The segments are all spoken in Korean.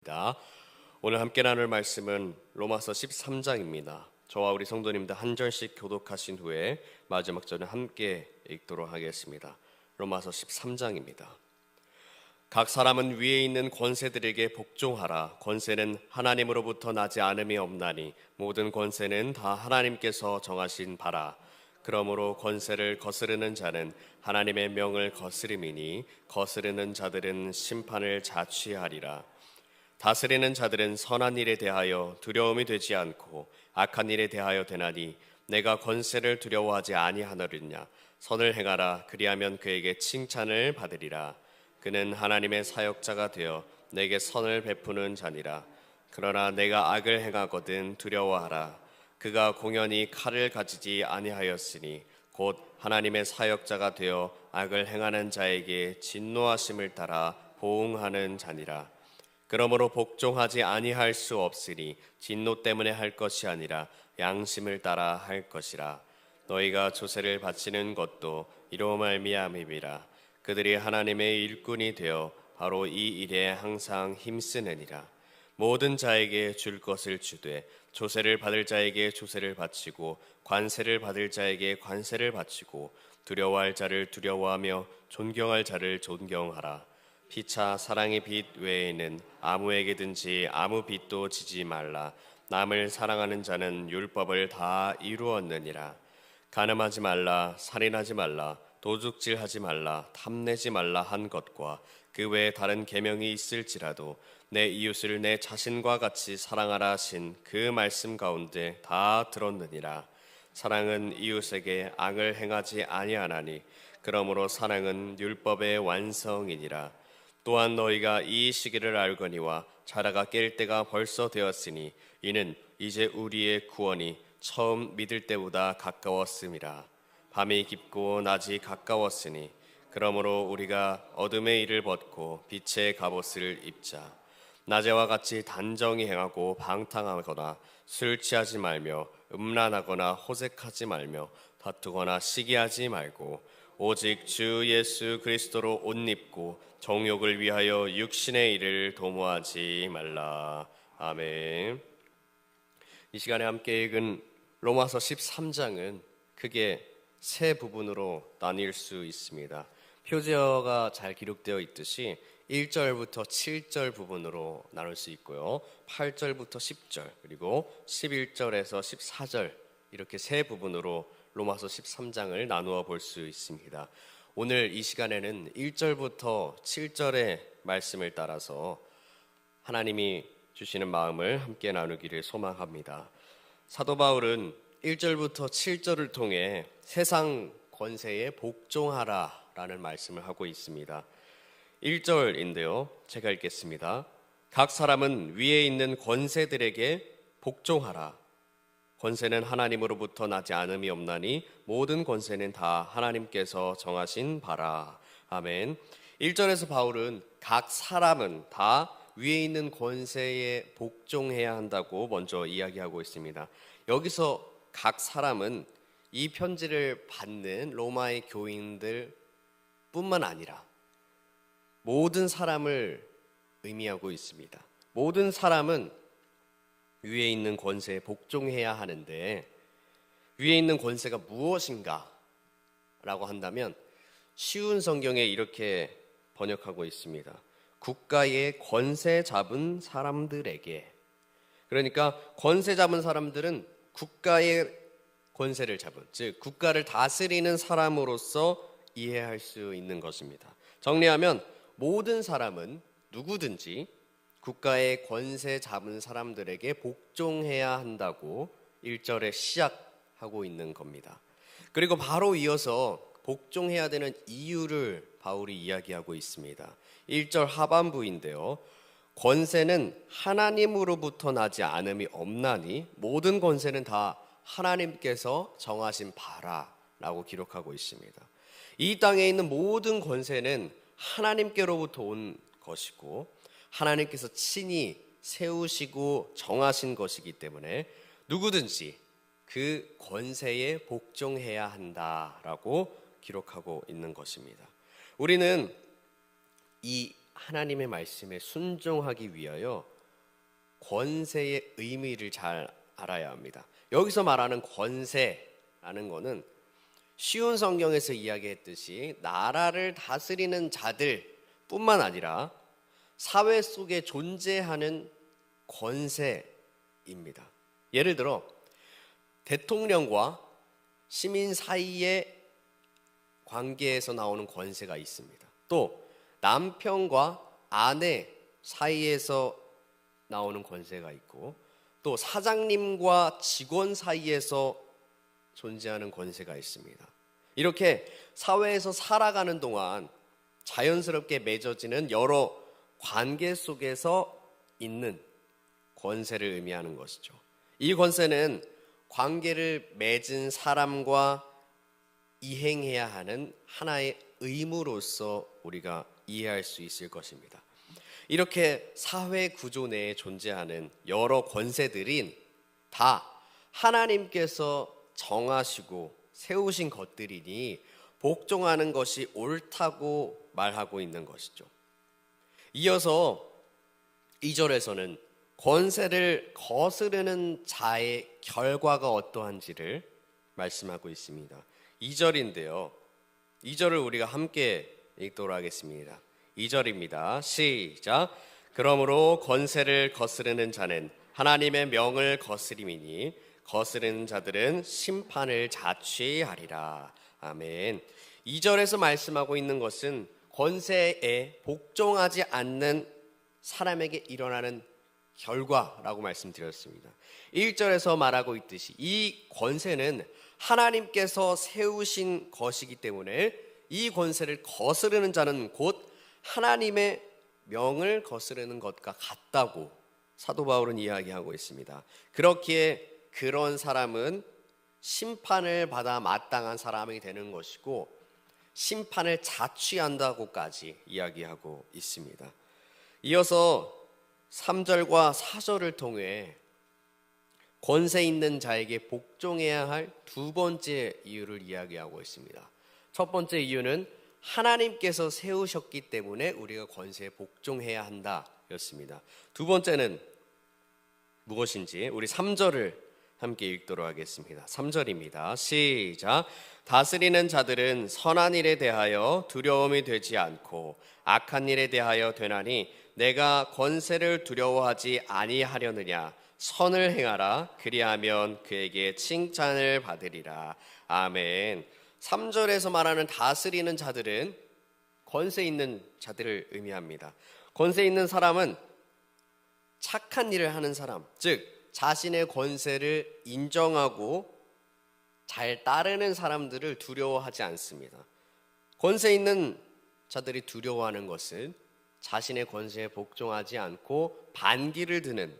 입니다. 오늘 함께 나눌 말씀은 로마서 13장입니다. 저와 우리 성도님들 한 절씩 교독하신 후에 마지막 절은 함께 읽도록 하겠습니다. 로마서 13장입니다. 각 사람은 위에 있는 권세들에게 복종하라. 권세는 하나님으로부터 나지 않음이 없나니 모든 권세는 다 하나님께서 정하신 바라. 그러므로 권세를 거스르는 자는 하나님의 명을 거스름이니 거스르는 자들은 심판을 자취하리라. 다스리는 자들은 선한 일에 대하여 두려움이 되지 않고 악한 일에 대하여 되나니 내가 권세를 두려워하지 아니하느냐. 선을 행하라. 그리하면 그에게 칭찬을 받으리라. 그는 하나님의 사역자가 되어 내게 선을 베푸는 자니라. 그러나 내가 악을 행하거든 두려워하라. 그가 공연히 칼을 가지지 아니하였으니 곧 하나님의 사역자가 되어 악을 행하는 자에게 진노하심을 따라 보응하는 자니라. 그러므로 복종하지 아니할 수 없으니 진노 때문에 할 것이 아니라 양심을 따라 할 것이라. 너희가 조세를 바치는 것도 이로 말미암음이라. 그들이 하나님의 일꾼이 되어 바로 이 일에 항상 힘쓰느니라. 모든 자에게 줄 것을 주되 조세를 받을 자에게 조세를 바치고 관세를 받을 자에게 관세를 바치고 두려워할 자를 두려워하며 존경할 자를 존경하라. 피차 사랑의 빚 외에는 아무에게든지 아무 빚도 지지 말라. 남을 사랑하는 자는 율법을 다 이루었느니라. 간음하지 말라, 살인하지 말라, 도둑질하지 말라, 탐내지 말라 한 것과 그 외에 다른 계명이 있을지라도 내 이웃을 내 자신과 같이 사랑하라 하신 그 말씀 가운데 다 들었느니라. 사랑은 이웃에게 악을 행하지 아니하나니 그러므로 사랑은 율법의 완성이니라. 또한 너희가 이 시기를 알거니와 자라가 깰 때가 벌써 되었으니 이는 이제 우리의 구원이 처음 믿을 때보다 가까웠음이라. 밤이 깊고 낮이 가까웠으니 그러므로 우리가 어둠의 일을 벗고 빛의 갑옷을 입자. 낮에와 같이 단정히 행하고 방탕하거나 술 취하지 말며 음란하거나 호색하지 말며 다투거나 시기하지 말고 오직 주 예수 그리스도로 옷 입고 정욕을 위하여 육신의 일을 도모하지 말라. 아멘. 이 시간에 함께 읽은 로마서 13장은 크게 세 부분으로 나뉠 수 있습니다. 표제어가 잘 기록되어 있듯이 1절부터 7절 부분으로 나눌 수 있고요. 8절부터 10절 그리고 11절에서 14절 이렇게 세 부분으로 로마서 13장을 나누어 볼 수 있습니다. 오늘 이 시간에는 1절부터 7절의 말씀을 따라서 하나님이 주시는 마음을 함께 나누기를 소망합니다. 사도 바울은 1절부터 7절을 통해 세상 권세에 복종하라 라는 말씀을 하고 있습니다. 1절인데요. 제가 읽겠습니다. 각 사람은 위에 있는 권세들에게 복종하라. 권세는 하나님으로부터 나지 않음이 없나니 모든 권세는 다 하나님께서 정하신 바라. 아멘. 1절에서 바울은 각 사람은 다 위에 있는 권세에 복종해야 한다고 먼저 이야기하고 있습니다. 여기서 각 사람은 이 편지를 받는 로마의 교인들 뿐만 아니라 모든 사람을 의미하고 있습니다. 모든 사람은 위에 있는 권세에 복종해야 하는데 위에 있는 권세가 무엇인가 라고 한다면 쉬운 성경에 이렇게 번역하고 있습니다. 국가의 권세 잡은 사람들에게. 그러니까 권세 잡은 사람들은 국가의 권세를 잡은, 즉 국가를 다스리는 사람으로서 이해할 수 있는 것입니다. 정리하면 모든 사람은 누구든지 국가의 권세 잡은 사람들에게 복종해야 한다고 1절에 시작하고 있는 겁니다. 그리고 바로 이어서 복종해야 되는 이유를 바울이 이야기하고 있습니다. 1절 하반부인데요. 권세는 하나님으로부터 나지 않음이 없나니 모든 권세는 다 하나님께서 정하신 바라라고 기록하고 있습니다. 이 땅에 있는 모든 권세는 하나님께로부터 온 것이고 하나님께서 친히 세우시고 정하신 것이기 때문에 누구든지 그 권세에 복종해야 한다라고 기록하고 있는 것입니다. 우리는 이 하나님의 말씀에 순종하기 위하여 권세의 의미를 잘 알아야 합니다. 여기서 말하는 권세라는 것은 쉬운 성경에서 이야기했듯이 나라를 다스리는 자들뿐만 아니라 사회 속에 존재하는 권세입니다. 예를 들어 대통령과 시민 사이의 관계에서 나오는 권세가 있습니다. 또 남편과 아내 사이에서 나오는 권세가 있고, 또 사장님과 직원 사이에서 존재하는 권세가 있습니다. 이렇게 사회에서 살아가는 동안 자연스럽게 맺어지는 여러 관계 속에서 있는 권세를 의미하는 것이죠. 이 권세는 관계를 맺은 사람과 이행해야 하는 하나의 의무로서 우리가 이해할 수 있을 것입니다. 이렇게 사회 구조 내에 존재하는 여러 권세들인 다 하나님께서 정하시고 세우신 것들이니 복종하는 것이 옳다고 말하고 있는 것이죠. 이어서 2절에서는 권세를 거스르는 자의 결과가 어떠한지를 말씀하고 있습니다. 2절인데요. 2절을 우리가 함께 읽도록 하겠습니다. 2절입니다. 시작. 그러므로 권세를 거스르는 자는 하나님의 명을 거스림이니 거스르는 자들은 심판을 자취하리라. 아멘. 2절에서 말씀하고 있는 것은 권세에 복종하지 않는 사람에게 일어나는 결과라고 말씀드렸습니다. 1절에서 말하고 있듯이 이 권세는 하나님께서 세우신 것이기 때문에 이 권세를 거스르는 자는 곧 하나님의 명을 거스르는 것과 같다고 사도 바울은 이야기하고 있습니다. 그렇기에 그런 사람은 심판을 받아 마땅한 사람이 되는 것이고 심판을 자취한다고까지 이야기하고 있습니다. 이어서 3절과 4절을 통해 권세 있는 자에게 복종해야 할 두 번째 이유를 이야기하고 있습니다. 첫 번째 이유는 하나님께서 세우셨기 때문에 우리가 권세에 복종해야 한다 였습니다. 두 번째는 무엇인지 우리 3절을 함께 읽도록 하겠습니다. 3절입니다. 시작. 다스리는 자들은 선한 일에 대하여 두려움이 되지 않고 악한 일에 대하여 되나니 내가 권세를 두려워하지 아니하려느냐. 선을 행하라. 그리하면 그에게 칭찬을 받으리라. 아멘. 3절에서 말하는 다스리는 자들은 권세 있는 자들을 의미합니다. 권세 있는 사람은 착한 일을 하는 사람, 즉 자신의 권세를 인정하고 잘 따르는 사람들을 두려워하지 않습니다. 권세 있는 자들이 두려워하는 것은 자신의 권세에 복종하지 않고 반기를 드는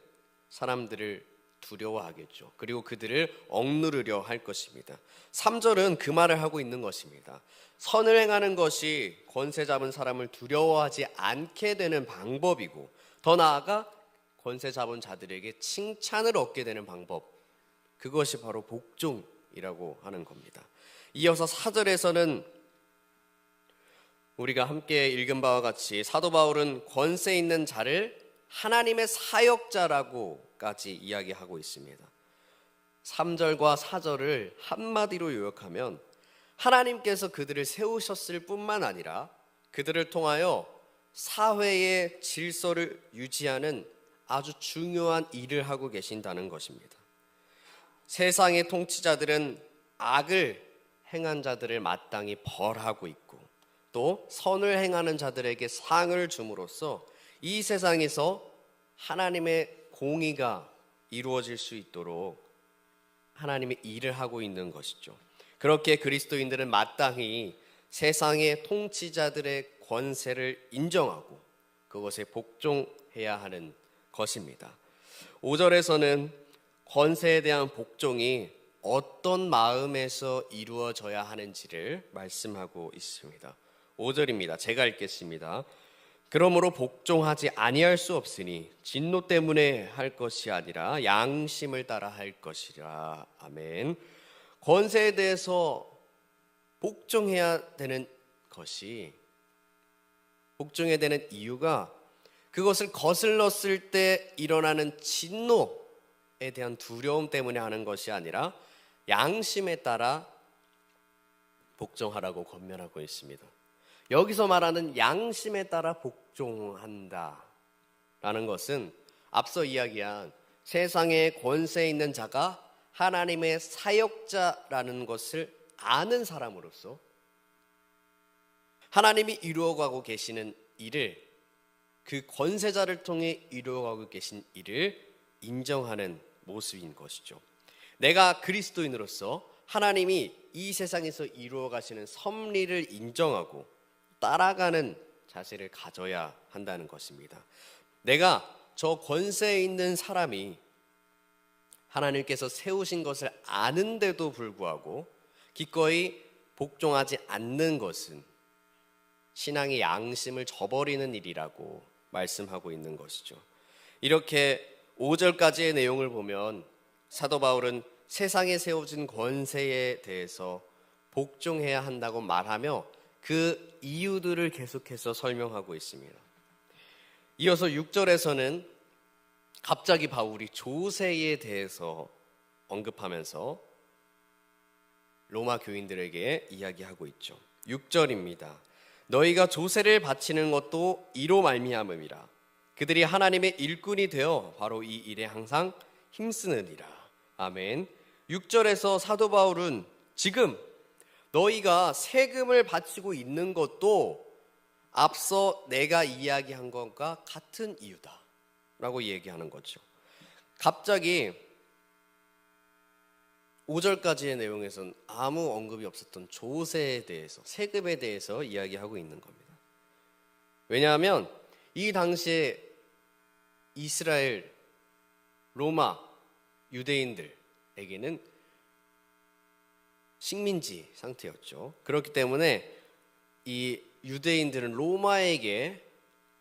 사람들을 두려워하겠죠. 그리고 그들을 억누르려 할 것입니다. 3절은 그 말을 하고 있는 것입니다. 선을 행하는 것이 권세 잡은 사람을 두려워하지 않게 되는 방법이고 더 나아가 권세 잡은 자들에게 칭찬을 얻게 되는 방법, 그것이 바로 복종이라고 하는 겁니다. 이어서 4절에서는 우리가 함께 읽은 바와 같이 사도 바울은 권세 있는 자를 하나님의 사역자라고까지 이야기하고 있습니다. 3절과 4절을 한마디로 요약하면 하나님께서 그들을 세우셨을 뿐만 아니라 그들을 통하여 사회의 질서를 유지하는 아주 중요한 일을 하고 계신다는 것입니다. 세상의 통치자들은 악을 행한 자들을 마땅히 벌하고 있고 또 선을 행하는 자들에게 상을 줌으로써 이 세상에서 하나님의 공의가 이루어질 수 있도록 하나님의 일을 하고 있는 것이죠. 그렇게 그리스도인들은 마땅히 세상의 통치자들의 권세를 인정하고 그것에 복종해야 하는 것입니다. 5절에서는 권세에 대한 복종이 어떤 마음에서 이루어져야 하는지를 말씀하고 있습니다. 5절입니다. 제가 읽겠습니다. 그러므로 복종하지 아니할 수 없으니 진노 때문에 할 것이 아니라 양심을 따라 할 것이라. 아멘. 권세에 대해서 복종해야 되는 것이, 복종해야 되는 이유가 그것을 거슬렀을 때 일어나는 진노에 대한 두려움 때문에 하는 것이 아니라 양심에 따라 복종하라고 권면하고 있습니다. 여기서 말하는 양심에 따라 복종한다 라는 것은 앞서 이야기한 세상에 권세 있는 자가 하나님의 사역자라는 것을 아는 사람으로서 하나님이 이루어가고 계시는 일을, 그 권세자를 통해 이루어가고 계신 일을 인정하는 모습인 것이죠. 내가 그리스도인으로서 하나님이 이 세상에서 이루어가시는 섭리를 인정하고 따라가는 자세를 가져야 한다는 것입니다. 내가 저 권세에 있는 사람이 하나님께서 세우신 것을 아는데도 불구하고 기꺼이 복종하지 않는 것은 신앙의 양심을 저버리는 일이라고 말씀하고 있는 것이죠. 이렇게 5절까지의 내용을 보면 사도 바울은 세상에 세워진 권세에 대해서 복종해야 한다고 말하며 그 이유들을 계속해서 설명하고 있습니다. 이어서 6절에서는 갑자기 바울이 조세에 대해서 언급하면서 로마 교인들에게 이야기하고 있죠. 6절입니다. 너희가 조세를 바치는 것도 이로 말미암음이라. 그들이 하나님의 일꾼이 되어 바로 이 일에 항상 힘쓰느니라. 아멘. 6절에서 사도 바울은 지금 너희가 세금을 바치고 있는 것도 앞서 내가 이야기한 것과 같은 이유다 라고 얘기하는 거죠. 갑자기 5절까지의 내용에서는 아무 언급이 없었던 조세에 대해서, 세금에 대해서 이야기하고 있는 겁니다. 왜냐하면 이 당시에 이스라엘, 로마, 유대인들에게는 식민지 상태였죠. 그렇기 때문에 이 유대인들은 로마에게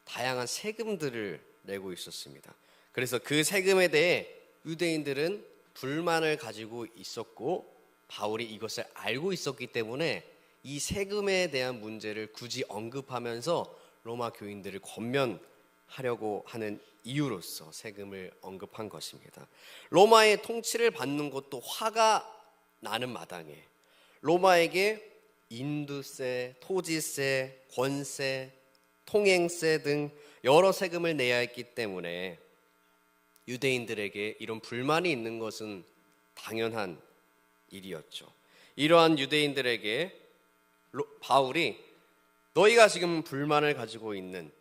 다양한 세금들을 내고 있었습니다. 그래서 그 세금에 대해 유대인들은 불만을 가지고 있었고 바울이 이것을 알고 있었기 때문에 이 세금에 대한 문제를 굳이 언급하면서 로마 교인들을 권면하려고 하는 이유로서 세금을 언급한 것입니다. 로마의 통치를 받는 것도 화가 나는 마당에 로마에게 인두세, 토지세, 권세, 통행세 등 여러 세금을 내야 했기 때문에 유대인들에게 이런 불만이 있는 것은 당연한 일이었죠. 이러한 유대인들에게 바울이 너희가 지금 불만을 가지고 있는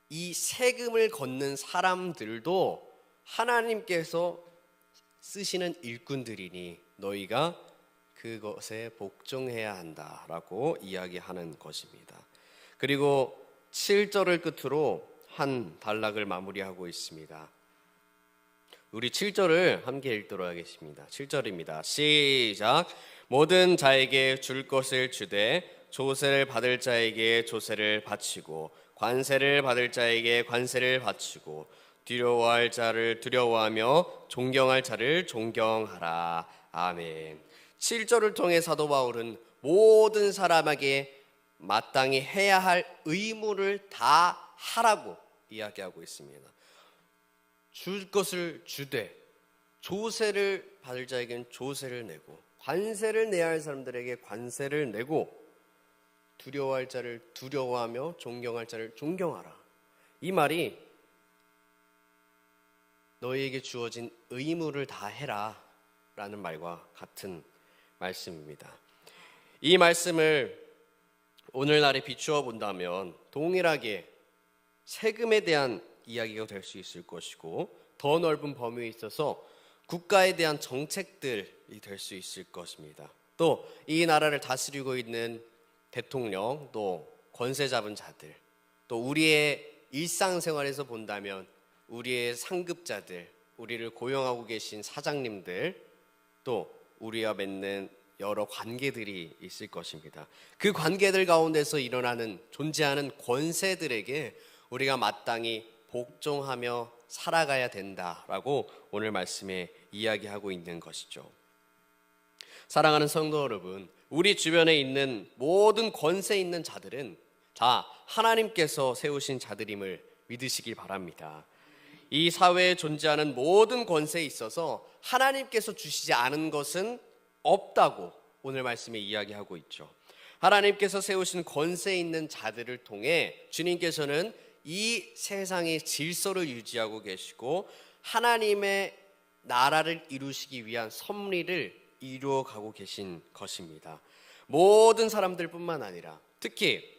이 세금을 걷는 사람들도 하나님께서 쓰시는 일꾼들이니 너희가 그것에 복종해야 한다라고 이야기하는 것입니다. 그리고 7절을 끝으로 한 단락을 마무리하고 있습니다. 우리 7절을 함께 읽도록 하겠습니다. 7절입니다. 시작. 모든 자에게 줄 것을 주되 조세를 받을 자에게 조세를 바치고 관세를 받을 자에게 관세를 바치고 두려워할 자를 두려워하며 존경할 자를 존경하라. 아멘. 7절을 통해 사도 바울은 모든 사람에게 마땅히 해야 할 의무를 다 하라고 이야기하고 있습니다. 줄 것을 주되 조세를 받을 자에게는 조세를 내고 관세를 내야 할 사람들에게 관세를 내고 두려워할 자를 두려워하며 존경할 자를 존경하라. 이 말이 너희에게 주어진 의무를 다 해라 라는 말과 같은 말씀입니다. 이 말씀을 오늘날에 비추어 본다면 동일하게 세금에 대한 이야기가 될 수 있을 것이고 더 넓은 범위에 있어서 국가에 대한 정책들이 될 수 있을 것입니다. 또 이 나라를 다스리고 있는 대통령, 또 권세 잡은 자들, 또 우리의 일상생활에서 본다면 우리의 상급자들, 우리를 고용하고 계신 사장님들, 또 우리와 맺는 여러 관계들이 있을 것입니다. 그 관계들 가운데서 일어나는 존재하는 권세들에게 우리가 마땅히 복종하며 살아가야 된다라고 오늘 말씀에 이야기하고 있는 것이죠. 사랑하는 성도 여러분, 우리 주변에 있는 모든 권세 있는 자들은 다 하나님께서 세우신 자들임을 믿으시길 바랍니다. 이 사회에 존재하는 모든 권세에 있어서 하나님께서 주시지 않은 것은 없다고 오늘 말씀에 이야기하고 있죠. 하나님께서 세우신 권세 있는 자들을 통해 주님께서는 이 세상의 질서를 유지하고 계시고 하나님의 나라를 이루시기 위한 섭리를 이루어가고 계신 것입니다. 모든 사람들뿐만 아니라 특히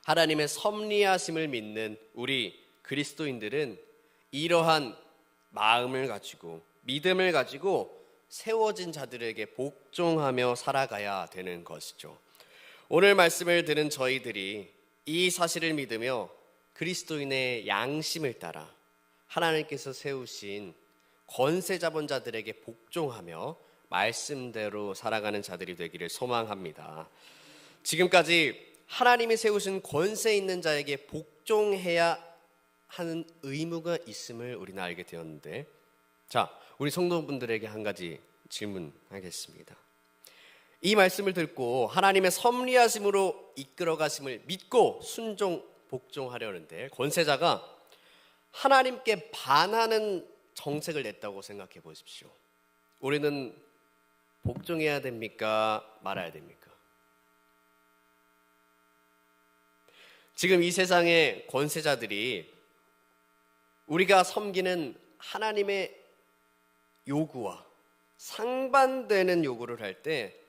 하나님의 섭리하심을 믿는 우리 그리스도인들은 이러한 마음을 가지고 믿음을 가지고 세워진 자들에게 복종하며 살아가야 되는 것이죠. 오늘 말씀을 들은 저희들이 이 사실을 믿으며 그리스도인의 양심을 따라 하나님께서 세우신 권세 잡은 자들에게 복종하며 말씀대로 살아가는 자들이 되기를 소망합니다. 지금까지 하나님이 세우신 권세 있는 자에게 복종해야 하는 의무가 있음을 우리는 알게 되었는데, 자, 우리 성도분들에게 한 가지 질문하겠습니다. 이 말씀을 듣고 하나님의 섭리하심으로 이끌어 가심을 믿고 순종 복종하려는데 권세자가 하나님께 반하는 정책을 냈다고 생각해 보십시오. 우리는 복종해야 됩니까? 말아야 됩니까? 지금 이 세상의 권세자들이 우리가 섬기는 하나님의 요구와 상반되는 요구를 할 때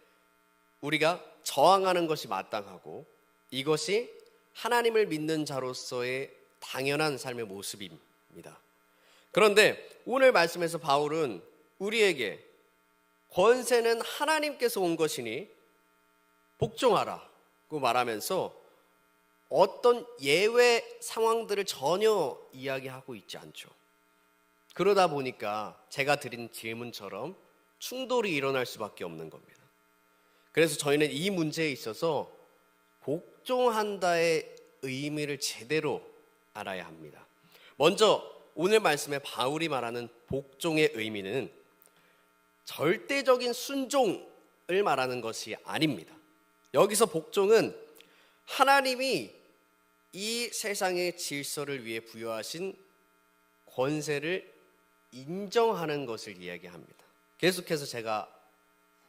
우리가 저항하는 것이 마땅하고 이것이 하나님을 믿는 자로서의 당연한 삶의 모습입니다. 그런데 오늘 말씀에서 바울은 우리에게 권세는 하나님께서 온 것이니 복종하라고 말하면서 어떤 예외 상황들을 전혀 이야기하고 있지 않죠. 그러다 보니까 제가 드린 질문처럼 충돌이 일어날 수밖에 없는 겁니다. 그래서 저희는 이 문제에 있어서 복종한다의 의미를 제대로 알아야 합니다. 먼저 오늘 말씀에 바울이 말하는 복종의 의미는 절대적인 순종을 말하는 것이 아닙니다. 여기서 복종은 하나님이 이 세상의 질서를 위해 부여하신 권세를 인정하는 것을 이야기합니다. 계속해서 제가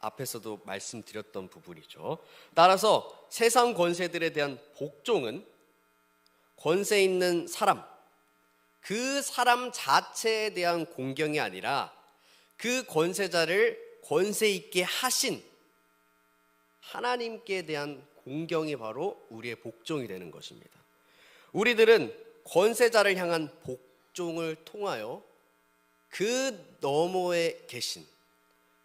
앞에서도 말씀드렸던 부분이죠. 따라서 세상 권세들에 대한 복종은 권세 있는 사람, 그 사람 자체에 대한 공경이 아니라 그 권세자를 권세 있게 하신 하나님께 대한 공경이 바로 우리의 복종이 되는 것입니다. 우리들은 권세자를 향한 복종을 통하여 그 너머에 계신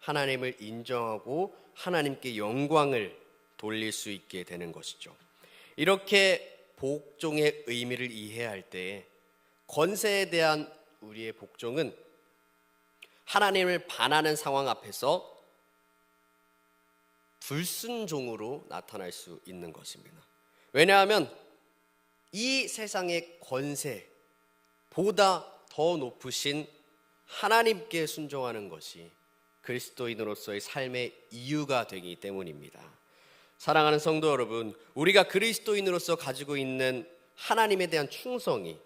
하나님을 인정하고 하나님께 영광을 돌릴 수 있게 되는 것이죠. 이렇게 복종의 의미를 이해할 때 권세에 대한 우리의 복종은 하나님을 반하는 상황 앞에서 불순종으로 나타날 수 있는 것입니다. 왜냐하면 이 세상의 권세보다 더 높으신 하나님께 순종하는 것이 그리스도인으로서의 삶의 이유가 되기 때문입니다. 사랑하는 성도 여러분, 우리가 그리스도인으로서 가지고 있는 하나님에 대한 충성이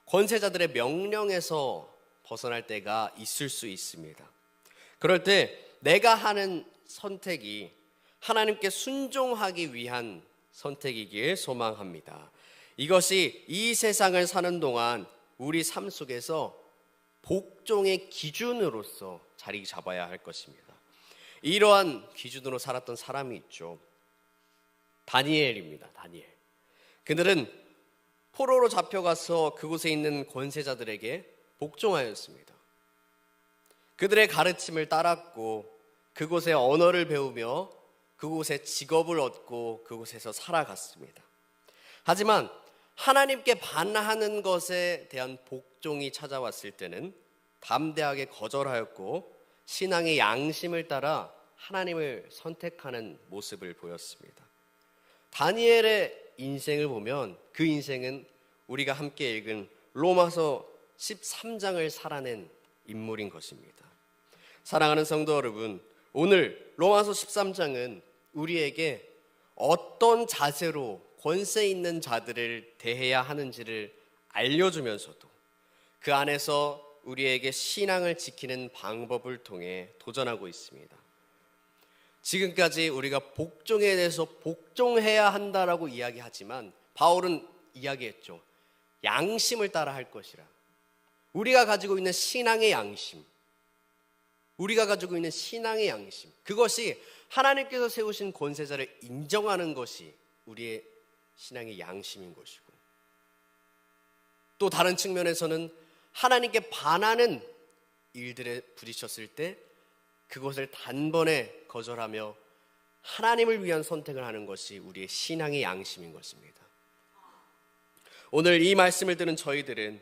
권세자들의 명령에서 벗어날 때가 있을 수 있습니다. 그럴 때 내가 하는 선택이 하나님께 순종하기 위한 선택이길 소망합니다. 이것이 이 세상을 사는 동안 우리 삶 속에서 복종의 기준으로서 자리 잡아야 할 것입니다. 이러한 기준으로 살았던 사람이 있죠. 다니엘입니다. 다니엘. 그들은 포로로 잡혀가서 그곳에 있는 권세자들에게 복종하였습니다. 그들의 가르침을 따랐고 그곳의 언어를 배우며 그곳에 직업을 얻고 그곳에서 살아갔습니다. 하지만 하나님께 반하는 것에 대한 복종이 찾아왔을 때는 담대하게 거절하였고 신앙의 양심을 따라 하나님을 선택하는 모습을 보였습니다. 다니엘의 인생을 보면 그 인생은 우리가 함께 읽은 로마서 13장을 살아낸 인물인 것입니다. 사랑하는 성도 여러분, 오늘 로마서 13장은 우리에게 어떤 자세로 권세 있는 자들을 대해야 하는지를 알려주면서도 그 안에서 우리에게 신앙을 지키는 방법을 통해 도전하고 있습니다. 지금까지 우리가 복종에 대해서 복종해야 한다라고 이야기하지만 바울은 이야기했죠. 양심을 따라 할 것이라. 우리가 가지고 있는 신앙의 양심, 우리가 가지고 있는 신앙의 양심, 그것이 하나님께서 세우신 권세자를 인정하는 것이 우리의 신앙의 양심인 것이고, 또 다른 측면에서는 하나님께 반하는 일들에 부딪혔을 때 그것을 단번에 거절하며 하나님을 위한 선택을 하는 것이 우리의 신앙의 양심인 것입니다. 오늘 이 말씀을 들은 저희들은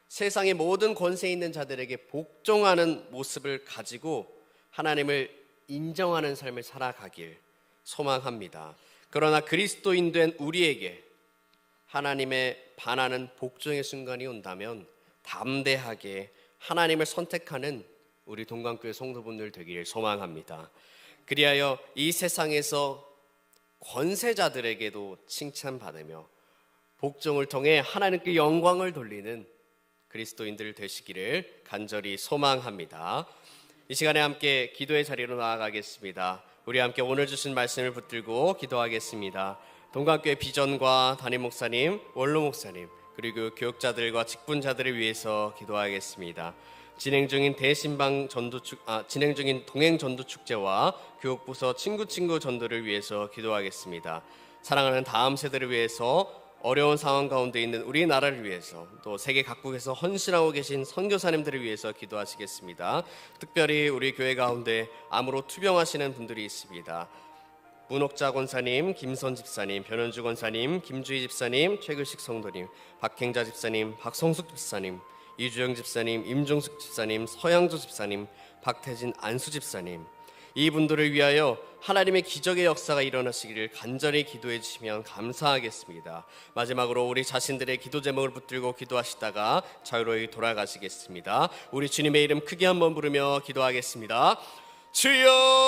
세상의 모든 권세 있는 자들에게 복종하는 모습을 가지고 하나님을 인정하는 삶을 살아가길 소망합니다. 그러나 그리스도인 된 우리에게 하나님의 반하는 복종의 순간이 온다면 담대하게 하나님을 선택하는 우리 동강교회 성도분들 되기를 소망합니다. 그리하여 이 세상에서 권세자들에게도 칭찬받으며 복종을 통해 하나님께 영광을 돌리는 그리스도인들 되시기를 간절히 소망합니다. 이 시간에 함께 기도의 자리로 나아가겠습니다. 우리 함께 오늘 주신 말씀을 붙들고 기도하겠습니다. 동강교회 비전과 담임 목사님, 원로 목사님, 그리고 교육자들과 직분자들을 위해서 기도하겠습니다. 진행 중인 동행 전도 축제와 교육부서 친구 전도를 위해서 기도하겠습니다. 사랑하는 다음 세대를 위해서, 어려운 상황 가운데 있는 우리나라를 위해서, 또 세계 각국에서 헌신하고 계신 선교사님들을 위해서 기도하시겠습니다. 특별히 우리 교회 가운데 암으로 투병하시는 분들이 있습니다. 문옥자 권사님, 김선 집사님, 변현주 권사님, 김주희 집사님, 최글식 성도님, 박행자 집사님, 박성숙 집사님, 이주영 집사님, 임종숙 집사님, 서양조 집사님, 박태진 안수 집사님, 이분들을 위하여 하나님의 기적의 역사가 일어나시기를 간절히 기도해 주시면 감사하겠습니다. 마지막으로 우리 자신들의 기도 제목을 붙들고 기도하시다가 자유로이 돌아가시겠습니다. 우리 주님의 이름 크게 한번 부르며 기도하겠습니다. 주여